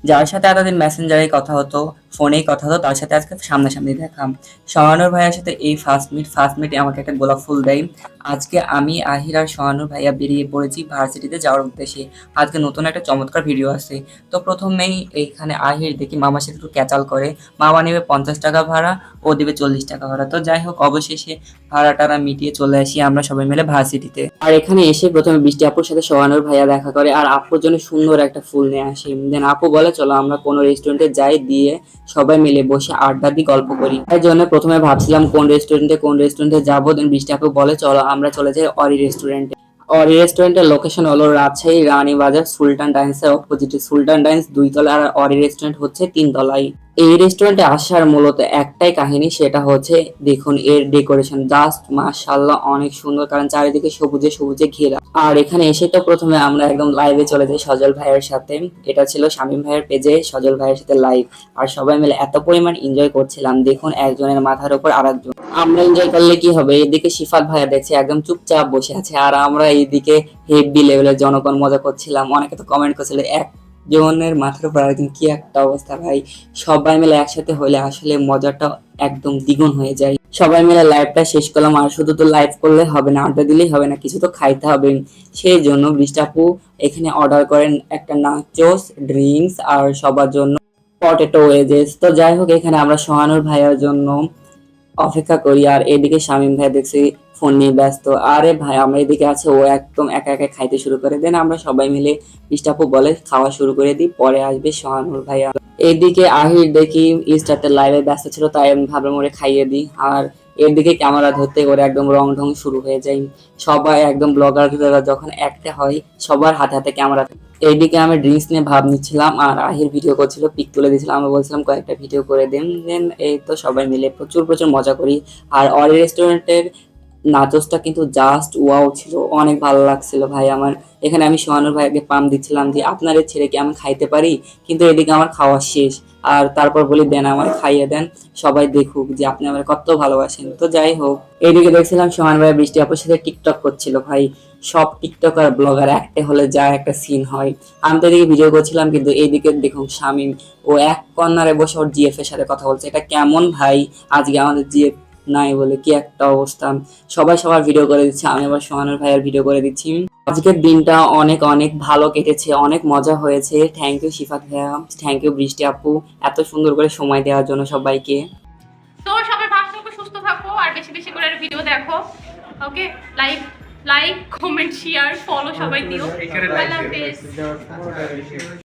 যার সাথে এতদিন মেসেঞ্জারে কথা হতো, ফোনেই কথা হতো, তার সাথে আজকে সামনাসামনি দেখা। সোহানুর ভাইয়ার সাথে এই ফার্স্ট মিটে আমাকে একটা গোলাপ ফুল দেয়। আজকে আমি, আহির আর সোহানুর ভাইয়া বেরিয়ে পড়েছি ভার্সিটিতে যাওয়ার উদ্দেশ্যে। আজকে নতুন একটা চমৎকার ভিডিও আছে। তো প্রথমেই এইখানে আহির দেখি মামার সাথে একটু ক্যাচাল করে। মামা নেবে 50 টাকা ভাড়া, ও দেবে 40 টাকা ভাড়া। তো যাই হোক, অবশেষে ভাড়া টাড়া মিটিয়ে চলে আসি আমরা সবাই মিলে ভার্সিটিতে। আর এখানে এসে প্রথমে বৃষ্টি আপুর সাথে সোহানুর ভাইয়া দেখা করে আর আপুর জন্য সুন্দর একটা ফুল নিয়ে আসে। দেন আপু বলে চলো আমরা কোনো রেস্টুরেন্টে যাই, দিয়ে সবাই মিলে বসে আড্ডা দিই, গল্প করি। তাই জন্য প্রথমে ভাবছিলাম কোন রেস্টুরেন্টে যাবো। দেন বৃষ্টি আপু বলে চলো আমরা চলে যাই অরি রেস্টুরেন্টে। অরি রেস্টুরেন্টের লোকেশন হলো রাজশাহী রানীবাজার সুলতান ডাইন্সের অপোজিটে। সুলতান ডাইন্স 2 তলা আর অরি রেস্টুরেন্ট হচ্ছে 3 তলায়। এই রেস্টুরেন্টে আসার মূলত একটাই কাহিনী, সেটা হচ্ছে দেখুন এর ডেকোরেশন জাস্ট মাশাআল্লাহ অনেক সুন্দর, কারণ চারিদিকে সবুজে সবুজে ঘেরা। আর এখানে এসে তো প্রথমে আমরা একদম লাইভে চলে যাই সজল ভাইয়ের সাথে। এটা ছিল শামীম ভাইয়ের পেজে সজল ভাইয়ের সাথে লাইভ। আর সবাই মিলে এত পরিমাণ এনজয় করছিলাম, দেখুন একজনের মাথার উপর আরেকজন। আমরা এনজয় করলে কি হবে, এদিকে শিফাত ভাইয়া দেখছে একদম চুপচাপ বসে আছে, আর আমরা এইদিকে হেভি লেভেলের জনগণ মজা করছিলাম। অনেকে তো কমেন্ট করছিল একজনের মাথার উপর আরেকজন, কি একটা অবস্থা ভাই। সবাই মিলে একসাথে হলে আসলে মজাটা একদম দ্বিগুণ হয়ে যায়। সবাই মিলে লাইভটা শেষ করলাম, আর শুধু তো লাইভ করলে হবে না, আড্ডা দিলেই হবে না, কিছু তো খাইতে হবে। সেই জন্য বৃষ্টি আপু এখানে অর্ডার করেন একটা নাচোস, ড্রিঙ্কস আর সবার জন্য পটেটো ওয়েজেস। তো যাই হোক, এখানে আমরা সোহানুর ভাইয়ার জন্য অপেক্ষা করি, আর এদিকে শামীম ভাই দেখছি ফোন নিয়ে ব্যস্ত। আরে ভাই আমরা এদিকে আছে, ও একদম একা একা খাইতে শুরু করে। দেন আমরা সবাই মিলে মিষ্টাপু বলে খাওয়া শুরু করে দিই, পরে আসবে সোহানুর ভাইয়া। এইদিকে আহির দেখি ইনস্টাতে লাইভে ব্যস্ত ছিল, তাই আমি ভাবলাম ওরে খাইয়ে দিই। আর এদিকে ক্যামেরা ধরতে করে একদম রং ঢং শুরু হয়ে যায়। সবাই একদম ব্লগার যখন একটা হয়, সবার হাতে হাতে ক্যামেরা। এইদিকে আমি ড্রিঙ্কস নিয়ে ভাব নিচ্ছিলাম, আর আহির ভিডিও করছিল, পিক তুলে দিয়েছিলাম। আমি বলছিলাম কয়েকটা ভিডিও করে দেন। দেন এই তো সবাই মিলে প্রচুর প্রচুর মজা করি। আর অরি রেস্টুরেন্টের নাচোসটা কিন্তু জাস্ট ওয়াও ছিল, অনেক ভালো লাগছিল ভাই আমার। এখানে আমি সোহানুর ভাইকে পাম দিচ্ছিলাম যে আপনার ছেড়ে কি আমি খাইতে পারি, কিন্তু এদিকে আমার খাওয়া শেষ। আর তারপর বলি দেন আমার খাইয়ে দেন, সবাই দেখুক যে আপনি আমার কত ভালোবাসেন। তো যাই হোক, এইদিকে দেখছিলাম সোহান ভাই বৃষ্টি আপুর সাথে টিকটক করছিল ভাই। সব টিকটকার ব্লগার একটা হলে যা একটা সিন হয়। আমি তো এদিকে ভিডিও করছিলাম, কিন্তু এইদিকে দেখুন শামীম, ও এক কর্নারে বসে ওর জিএফ এর সাথে কথা বলছে। এটা কেমন ভাই, আজকে আমাদের জিএফ নাই বলে কি একটা অবস্থা। সবাই সবার ভিডিও করে দিচ্ছে, আমি আবার সোহানুর ভাইয়ের ভিডিও করে দিচ্ছি। আজকের দিনটা অনেক অনেক ভালো কেটেছে, অনেক মজা হয়েছে। থ্যাংক ইউ শিফাত ভাইয়া, থ্যাংক ইউ বৃষ্টি আপু, এত সুন্দর করে সময় দেওয়ার জন্য সবাইকে। তো সবাই ভালো থাকো, সুস্থ থাকো, আর বেশি বেশি করে ভিডিও দেখো। Okay, like like comment share follow সবাই দিও। আল্লাহ হাফেজ।